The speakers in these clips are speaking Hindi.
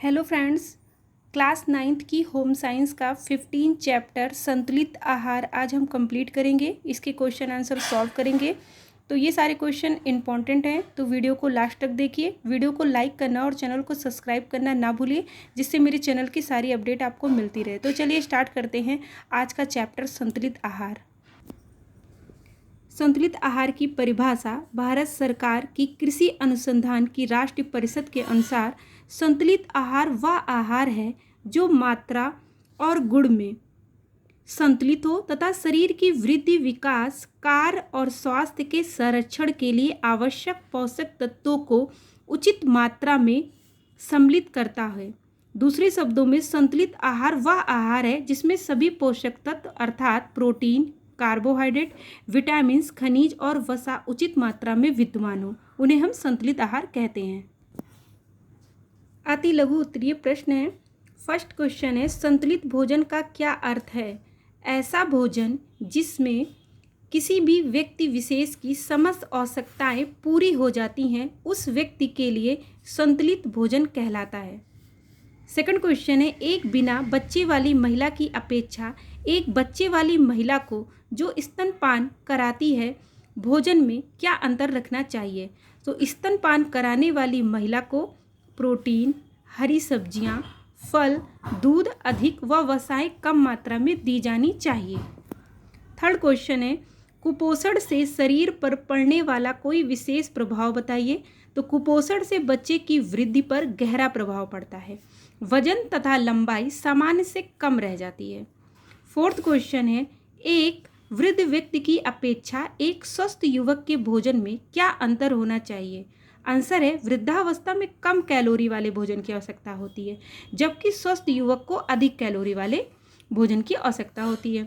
हेलो फ्रेंड्स, क्लास 9th की होम साइंस का 15 चैप्टर संतुलित आहार आज हम कंप्लीट करेंगे। इसके क्वेश्चन आंसर सॉल्व करेंगे। तो ये सारे क्वेश्चन इंपॉर्टेंट हैं, तो वीडियो को लास्ट तक देखिए। वीडियो को लाइक करना और चैनल को सब्सक्राइब करना ना भूलिए, जिससे मेरे चैनल की सारी अपडेट आपको मिलती रहे। तो चलिए स्टार्ट करते हैं आज का चैप्टर संतुलित आहार। संतुलित आहार की परिभाषा भारत सरकार की कृषि अनुसंधान की राष्ट्रीय परिषद के अनुसार संतुलित आहार वह आहार है जो मात्रा और गुण में संतुलित हो तथा शरीर की वृद्धि, विकास, कार्य और स्वास्थ्य के संरक्षण के लिए आवश्यक पोषक तत्वों को उचित मात्रा में सम्मिलित करता है। दूसरे शब्दों में संतुलित आहार वह आहार है जिसमें सभी पोषक तत्व अर्थात प्रोटीन, कार्बोहाइड्रेट, विटामिन्स, खनिज और वसा उचित मात्रा में विद्यमान हो, उन्हें हम संतुलित आहार कहते हैं। अति लघु उत्तरीय प्रश्न है। फर्स्ट क्वेश्चन है, संतुलित भोजन का क्या अर्थ है? ऐसा भोजन जिसमें किसी भी व्यक्ति विशेष की समस्त आवश्यकताएं पूरी हो जाती हैं, उस व्यक्ति के लिए संतुलित भोजन कहलाता है। सेकंड क्वेश्चन है, एक बिना बच्चे वाली महिला की अपेक्षा एक बच्चे वाली महिला को जो स्तनपान कराती है, भोजन में क्या अंतर रखना चाहिए? तो स्तनपान कराने वाली महिला को प्रोटीन, हरी सब्जियां, फल, दूध अधिक व वसाएं कम मात्रा में दी जानी चाहिए। थर्ड क्वेश्चन है, कुपोषण से शरीर पर पड़ने वाला कोई विशेष प्रभाव बताइए। तो कुपोषण से बच्चे की वृद्धि पर गहरा प्रभाव पड़ता है। वजन तथा लंबाई सामान्य से कम रह जाती है। फोर्थ क्वेश्चन है, एक वृद्ध व्यक्ति की अपेक्षा एक स्वस्थ युवक के भोजन में क्या अंतर होना चाहिए? आंसर है, वृद्धावस्था में कम कैलोरी वाले भोजन की आवश्यकता होती है, जबकि स्वस्थ युवक को अधिक कैलोरी वाले भोजन की आवश्यकता होती है।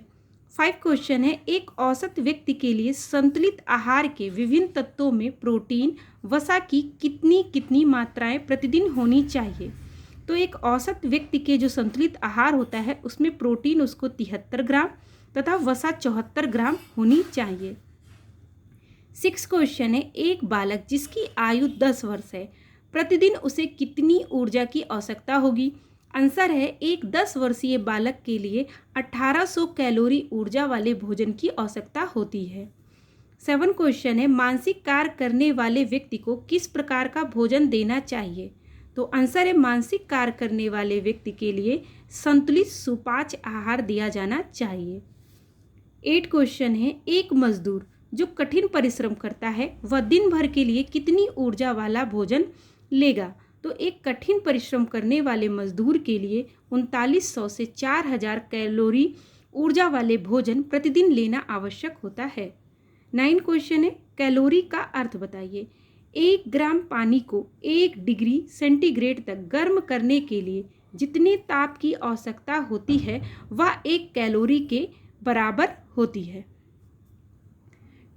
5 क्वेश्चन है, एक औसत व्यक्ति के लिए संतुलित आहार के विभिन्न तत्वों में प्रोटीन, वसा की कितनी कितनी मात्राएं प्रतिदिन होनी चाहिए? तो एक औसत व्यक्ति के जो संतुलित आहार होता है उसमें प्रोटीन उसको 73 ग्राम तथा वसा 74 ग्राम होनी चाहिए। 6 क्वेश्चन है, एक बालक जिसकी आयु 10 वर्ष है, प्रतिदिन उसे कितनी ऊर्जा की आवश्यकता होगी? आंसर है, एक 10 वर्षीय बालक के लिए 1800 कैलोरी ऊर्जा वाले भोजन की आवश्यकता होती है। 7 क्वेश्चन है, मानसिक कार्य करने वाले व्यक्ति को किस प्रकार का भोजन देना चाहिए? तो आंसर है, मानसिक कार्य करने वाले व्यक्ति के लिए संतुलित सुपाच्य आहार दिया जाना चाहिए। 8 क्वेश्चन है, एक मजदूर जो कठिन परिश्रम करता है वह दिन भर के लिए कितनी ऊर्जा वाला भोजन लेगा? तो एक कठिन परिश्रम करने वाले मजदूर के लिए 3900 से 4000 कैलोरी ऊर्जा वाले भोजन प्रतिदिन लेना आवश्यक होता है। 9 क्वेश्चन है, कैलोरी का अर्थ बताइए। 1 ग्राम पानी को 1 डिग्री सेंटीग्रेड तक गर्म करने के लिए जितने ताप की आवश्यकता होती है वह 1 कैलोरी के बराबर होती है।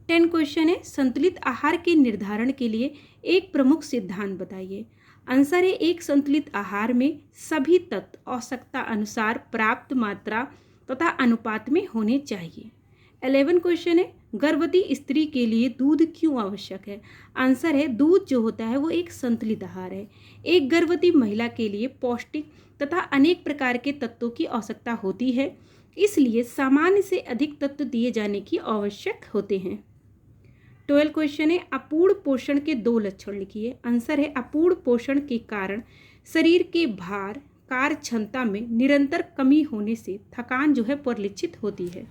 10 क्वेश्चन है, संतुलित आहार के निर्धारण के लिए एक प्रमुख सिद्धांत बताइए। आंसर है, एक संतुलित आहार में सभी तत्व आवश्यकता अनुसार प्राप्त मात्रा तथा अनुपात में होने चाहिए। 11 क्वेश्चन है, गर्भवती स्त्री के लिए दूध क्यों आवश्यक है? आंसर है, दूध जो होता है वो एक संतुलित आहार है। एक गर्भवती महिला के लिए पौष्टिक तथा अनेक प्रकार के तत्वों की आवश्यकता होती है, इसलिए सामान्य से अधिक तत्व दिए जाने की आवश्यक होते हैं। 12 क्वेश्चन है, अपूर्ण पोषण के 2 लक्षण लिखिए। आंसर है, अपूर्ण पोषण के कारण शरीर के भार, कार्य क्षमता में निरंतर कमी होने से थकान जो है परिलक्षित होती है।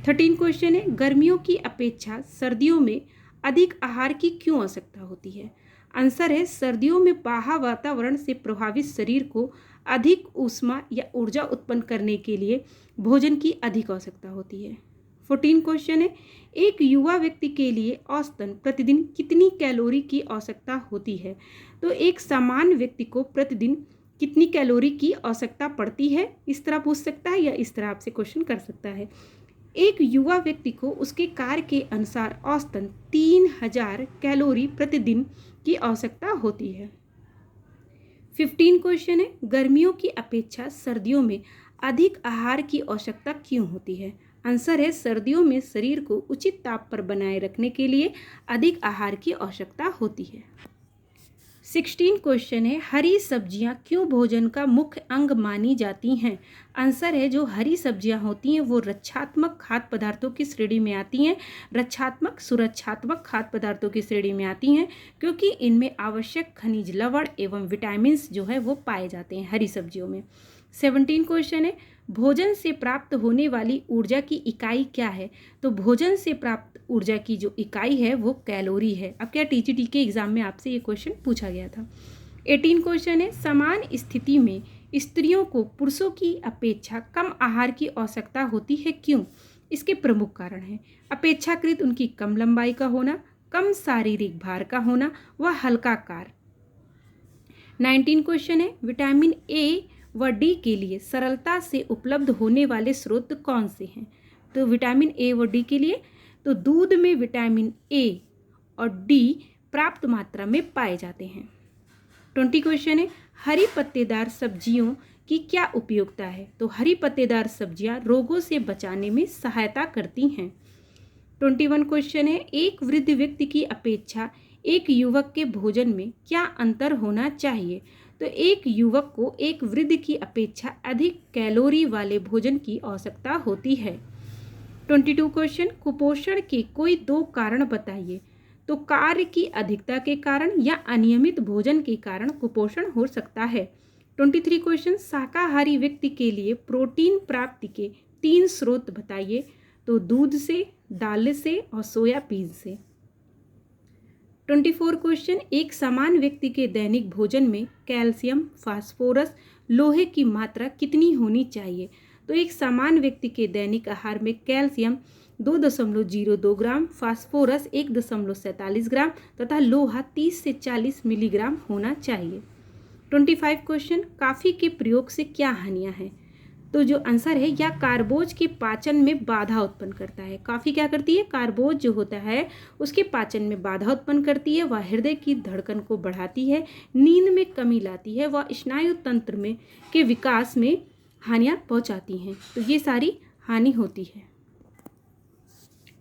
13 क्वेश्चन है, गर्मियों की अपेक्षा सर्दियों में अधिक आहार की क्यों आवश्यकता होती है? आंसर है, सर्दियों में बाह्य वातावरण से प्रभावित शरीर को अधिक ऊष्मा या ऊर्जा उत्पन्न करने के लिए भोजन की अधिक आवश्यकता होती है। 14 क्वेश्चन है, एक युवा व्यक्ति के लिए औसतन प्रतिदिन कितनी कैलोरी की आवश्यकता होती है? तो एक सामान्य व्यक्ति को प्रतिदिन कितनी कैलोरी की आवश्यकता पड़ती है, इस तरह पूछ सकता है या इस तरह आपसे क्वेश्चन कर सकता है। एक युवा व्यक्ति को उसके कार्य के अनुसार औसतन 3000 कैलोरी प्रतिदिन की आवश्यकता होती है। 15 क्वेश्चन है, गर्मियों की अपेक्षा सर्दियों में अधिक आहार की आवश्यकता क्यों होती है? आंसर है, सर्दियों में शरीर को उचित ताप पर बनाए रखने के लिए अधिक आहार की आवश्यकता होती है। 16 क्वेश्चन है, हरी सब्जियां क्यों भोजन का मुख्य अंग मानी जाती हैं? आंसर है, जो हरी सब्जियां होती हैं वो रक्षात्मक खाद्य पदार्थों की श्रेणी में आती हैं, रक्षात्मक सुरक्षात्मक खाद्य पदार्थों की श्रेणी में आती हैं, क्योंकि इनमें आवश्यक खनिज लवण एवं विटामिन जो है वो पाए जाते हैं हरी सब्जियों में। 17 क्वेश्चन है, भोजन से प्राप्त होने वाली ऊर्जा की इकाई क्या है? तो भोजन से प्राप्त ऊर्जा की जो इकाई है वो कैलोरी है। अब क्या टीजीटी के एग्जाम में आपसे ये क्वेश्चन पूछा गया था। 18 क्वेश्चन है, समान स्थिति में स्त्रियों को पुरुषों की अपेक्षा कम आहार की आवश्यकता होती है, क्यों? इसके प्रमुख कारण हैं, अपेक्षाकृत उनकी कम लंबाई का होना, कम शारीरिक भार का होना व हल्का कार्य। 19 क्वेश्चन है, विटामिन ए व डी के लिए सरलता से उपलब्ध होने वाले स्रोत कौन से हैं? तो विटामिन ए व डी के लिए तो दूध में विटामिन ए और डी प्राप्त मात्रा में पाए जाते हैं। 20 क्वेश्चन है, हरी पत्तेदार सब्जियों की क्या उपयोगिता है? तो हरी पत्तेदार सब्जियां रोगों से बचाने में सहायता करती हैं। 21 क्वेश्चन है, एक वृद्ध व्यक्ति की अपेक्षा एक युवक के भोजन में क्या अंतर होना चाहिए? तो एक युवक को एक वृद्ध की अपेक्षा अधिक कैलोरी वाले भोजन की आवश्यकता होती है। 22 क्वेश्चन, कुपोषण के कोई 2 कारण बताइए। तो कार्य की अधिकता के कारण या अनियमित भोजन के कारण कुपोषण हो सकता है। 23 क्वेश्चन, शाकाहारी व्यक्ति के लिए प्रोटीन प्राप्ति के 3 स्रोत बताइए। तो दूध से, दाल से और सोयाबीन से। 24 क्वेश्चन, एक समान व्यक्ति के दैनिक भोजन में कैल्शियम, फास्फोरस, लोहे की मात्रा कितनी होनी चाहिए? तो एक समान व्यक्ति के दैनिक आहार में कैल्शियम 2.02 ग्राम, फास्फोरस 1.47 ग्राम तथा लोहा 30 से 40 मिलीग्राम होना चाहिए। 25 क्वेश्चन, कॉफ़ी के प्रयोग से क्या हानियां हैं? तो जो आंसर है, या कार्बोज के पाचन में बाधा उत्पन्न करता है। कॉफ़ी क्या करती है? कार्बोज जो होता है उसके पाचन में बाधा उत्पन्न करती है, वह हृदय की धड़कन को बढ़ाती है, नींद में कमी लाती है, वह स्नायु तंत्र में के विकास में हानियां पहुंचाती हैं। तो ये सारी हानि होती है।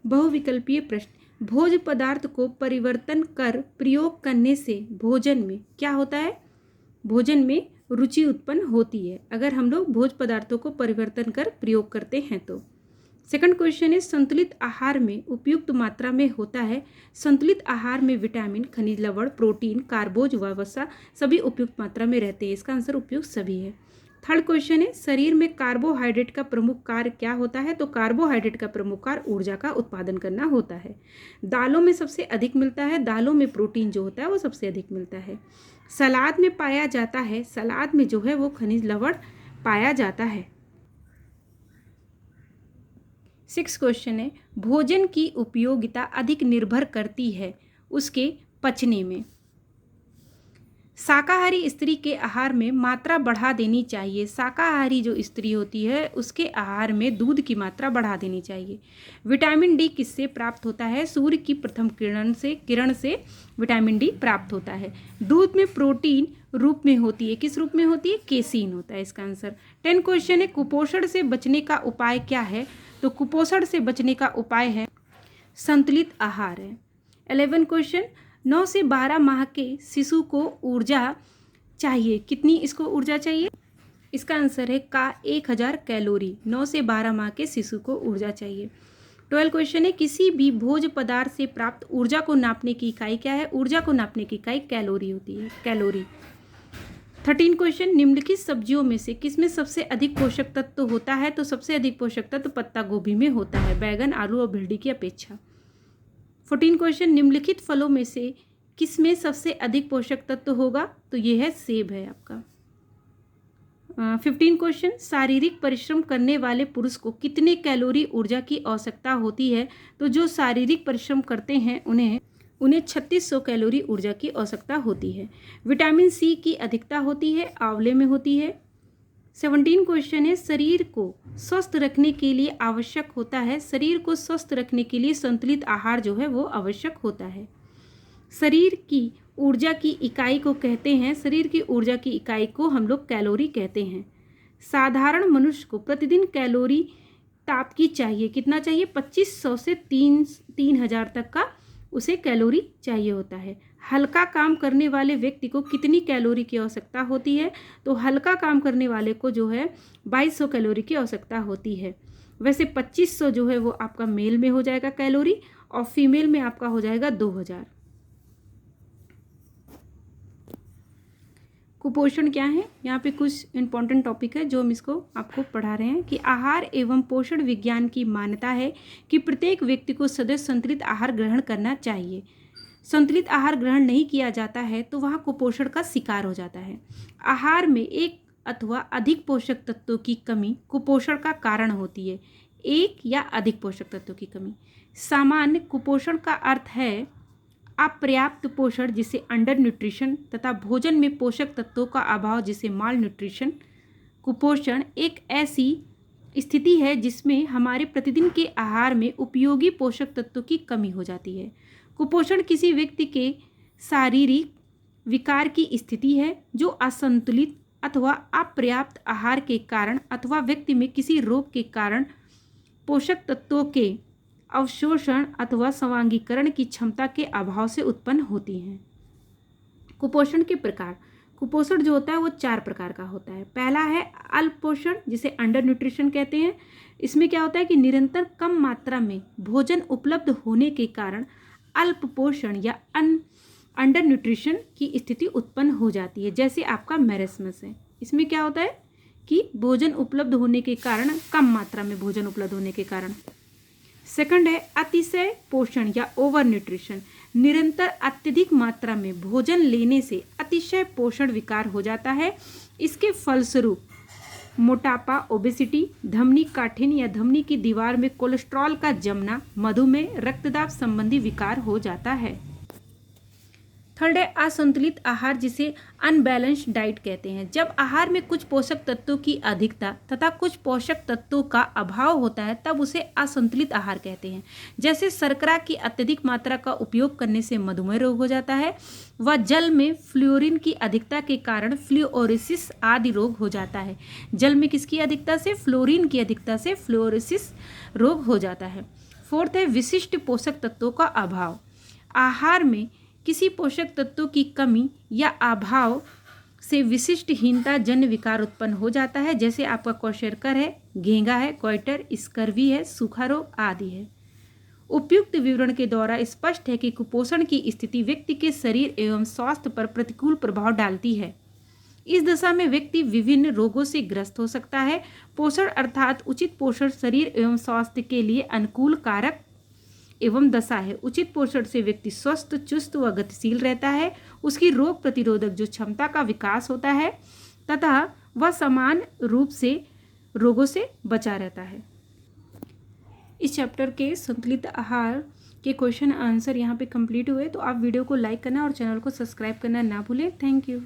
बहुविकल्पीय प्रश्न, भोज्य पदार्थ को परिवर्तन कर प्रयोग करने से भोजन में क्या होता है? भोजन में रुचि उत्पन्न होती है अगर हम लोग भोज्य पदार्थों को परिवर्तन कर प्रयोग करते हैं तो। सेकंड क्वेश्चन है, संतुलित आहार में उपयुक्त मात्रा में होता है। संतुलित आहार में विटामिन, खनिज लवण, प्रोटीन, कार्बोज व वसा सभी उपयुक्त मात्रा में रहते हैं। इसका आंसर उपयुक्त सभी है। थर्ड क्वेश्चन है, शरीर में कार्बोहाइड्रेट का प्रमुख कार्य क्या होता है? तो कार्बोहाइड्रेट का प्रमुख कार्य ऊर्जा का उत्पादन करना होता है। दालों में सबसे अधिक मिलता है, दालों में प्रोटीन जो होता है वो सबसे अधिक मिलता है। सलाद में पाया जाता है, सलाद में जो है वो खनिज लवण पाया जाता है। 6 क्वेश्चन है, भोजन की उपयोगिता अधिक निर्भर करती है उसके पचने में। शाकाहारी स्त्री के आहार में मात्रा बढ़ा देनी चाहिए। शाकाहारी जो स्त्री होती है उसके आहार में दूध की मात्रा बढ़ा देनी चाहिए। विटामिन डी किससे प्राप्त होता है? सूर्य की प्रथम किरण से विटामिन डी प्राप्त होता है। दूध में प्रोटीन रूप में होती है, किस रूप में होती है? केसीन होता है इसका आंसर। 10 क्वेश्चन है, कुपोषण से बचने का उपाय क्या है? तो कुपोषण से बचने का उपाय है संतुलित आहार है। 11 क्वेश्चन, 9 से 12 माह के शिशु को ऊर्जा चाहिए, कितनी इसको ऊर्जा चाहिए? इसका आंसर है 1000 कैलोरी। 9 से 12 माह के शिशु को ऊर्जा चाहिए। 12 क्वेश्चन है, किसी भी भोज्य पदार्थ से प्राप्त ऊर्जा को नापने की इकाई क्या है? ऊर्जा को नापने की इकाई कैलोरी होती है, कैलोरी। 13 क्वेश्चन, निम्नलिखित सब्जियों में से किसमें सबसे अधिक पोषक तत्व होता है? तो सबसे अधिक पोषक तत्व पत्ता गोभी में होता है, बैगन, आलू और भिंडी की अपेक्षा। 14 क्वेश्चन, निम्नलिखित फलों में से किसमें सबसे अधिक पोषक तत्व होगा? तो ये है सेब है आपका। 15 क्वेश्चन, शारीरिक परिश्रम करने वाले पुरुष को कितने कैलोरी ऊर्जा की आवश्यकता होती है? तो जो शारीरिक परिश्रम करते हैं उन्हें 3600 कैलोरी ऊर्जा की आवश्यकता होती है। विटामिन सी की अधिकता होती है, आंवले में होती है। 17 क्वेश्चन है, शरीर को स्वस्थ रखने के लिए आवश्यक होता है, शरीर को स्वस्थ रखने के लिए संतुलित आहार जो है वो आवश्यक होता है। शरीर की ऊर्जा की इकाई को कहते हैं, शरीर की ऊर्जा की इकाई को हम लोग कैलोरी कहते हैं। साधारण मनुष्य को प्रतिदिन कैलोरी ताप की चाहिए, कितना चाहिए? 2500 से 3000 तक का उसे कैलोरी चाहिए होता है। हल्का काम करने वाले व्यक्ति को कितनी कैलोरी की आवश्यकता होती है? तो हल्का काम करने वाले को जो है 2200 कैलोरी की आवश्यकता होती है। वैसे 2500 जो है वो आपका मेल में हो जाएगा कैलोरी, और फीमेल में आपका हो जाएगा 2000। कुपोषण क्या है? यहाँ पे कुछ इंपॉर्टेंट टॉपिक है जो हम इसको आपको पढ़ा रहे हैं कि आहार एवं पोषण विज्ञान की मान्यता है कि प्रत्येक व्यक्ति को सदैव संतुलित आहार ग्रहण करना चाहिए। संतुलित आहार ग्रहण नहीं किया जाता है तो वह कुपोषण का शिकार हो जाता है। आहार में एक अथवा अधिक पोषक तत्वों की कमी कुपोषण का कारण होती है। एक या अधिक पोषक तत्वों की कमी। सामान्य कुपोषण का अर्थ है अपर्याप्त पोषण जिसे अंडर न्यूट्रिशन तथा भोजन में पोषक तत्वों का अभाव जिसे माल न्यूट्रिशन। कुपोषण एक ऐसी स्थिति है जिसमें हमारे प्रतिदिन के आहार में उपयोगी पोषक तत्वों की कमी हो जाती है। कुपोषण किसी व्यक्ति के शारीरिक विकार की स्थिति है जो असंतुलित अथवा अपर्याप्त आहार के कारण अथवा व्यक्ति में किसी रोग के कारण पोषक तत्वों के अवशोषण अथवा स्वांगीकरण की क्षमता के अभाव से उत्पन्न होती हैं। कुपोषण के प्रकार। कुपोषण जो होता है वो 4 प्रकार का होता है। पहला है अल्प पोषण जिसे अंडर न्यूट्रिशन कहते हैं। इसमें क्या होता है कि निरंतर कम मात्रा में भोजन उपलब्ध होने के कारण अल्प पोषण या अंडर न्यूट्रिशन की स्थिति उत्पन्न हो जाती है, जैसे आपका मैरेस्मस है। इसमें क्या होता है कि भोजन उपलब्ध होने के कारण, कम मात्रा में भोजन उपलब्ध होने के कारण। सेकंड है अतिशय पोषण या ओवर न्यूट्रिशन। निरंतर अत्यधिक मात्रा में भोजन लेने से अतिशय पोषण विकार हो जाता है। इसके फलस्वरूप मोटापा, ओबेसिटी, धमनी काठिन या धमनी की दीवार में कोलेस्ट्रॉल का जमना, मधुमेह, रक्तदाब संबंधी विकार हो जाता है। थर्ड है असंतुलित आहार जिसे अनबैलेंस्ड डाइट कहते हैं। जब आहार में कुछ पोषक तत्वों की अधिकता तथा कुछ पोषक तत्वों का अभाव होता है तब उसे असंतुलित आहार कहते हैं। जैसे शर्करा की अत्यधिक मात्रा का उपयोग करने से मधुमेह रोग हो जाता है, व जल में फ्लोरीन की अधिकता के कारण फ्लूओरेसिस आदि रोग हो जाता है। जल में किसकी अधिकता से? फ्लोरीन की अधिकता से फ्लूओरेसिस रोग हो जाता है। फोर्थ है विशिष्ट पोषक तत्वों का अभाव। आहार में किसी पोषक तत्वों की कमी या अभाव से विशिष्टहीनता जन्य विकार उत्पन्न हो जाता है, जैसे आपका क्वेशरकर है, घेंगा है, क्वाइटर, स्कर्वी है, सूखा रोग आदि है। उपयुक्त विवरण के द्वारा स्पष्ट है कि कुपोषण की स्थिति व्यक्ति के शरीर एवं स्वास्थ्य पर प्रतिकूल प्रभाव डालती है। इस दशा में व्यक्ति विभिन्न रोगों से ग्रस्त हो सकता है। पोषण अर्थात उचित पोषण शरीर एवं स्वास्थ्य के लिए अनुकूल कारक एवं दशा है। उचित पोषण से व्यक्ति स्वस्थ, चुस्त व गतिशील रहता है। उसकी रोग प्रतिरोधक जो क्षमता का विकास होता है तथा वह समान रूप से रोगों से बचा रहता है। इस चैप्टर के संतुलित आहार के क्वेश्चन आंसर यहाँ पे कंप्लीट हुए। तो आप वीडियो को लाइक करना और चैनल को सब्सक्राइब करना ना भूलें। Thank you.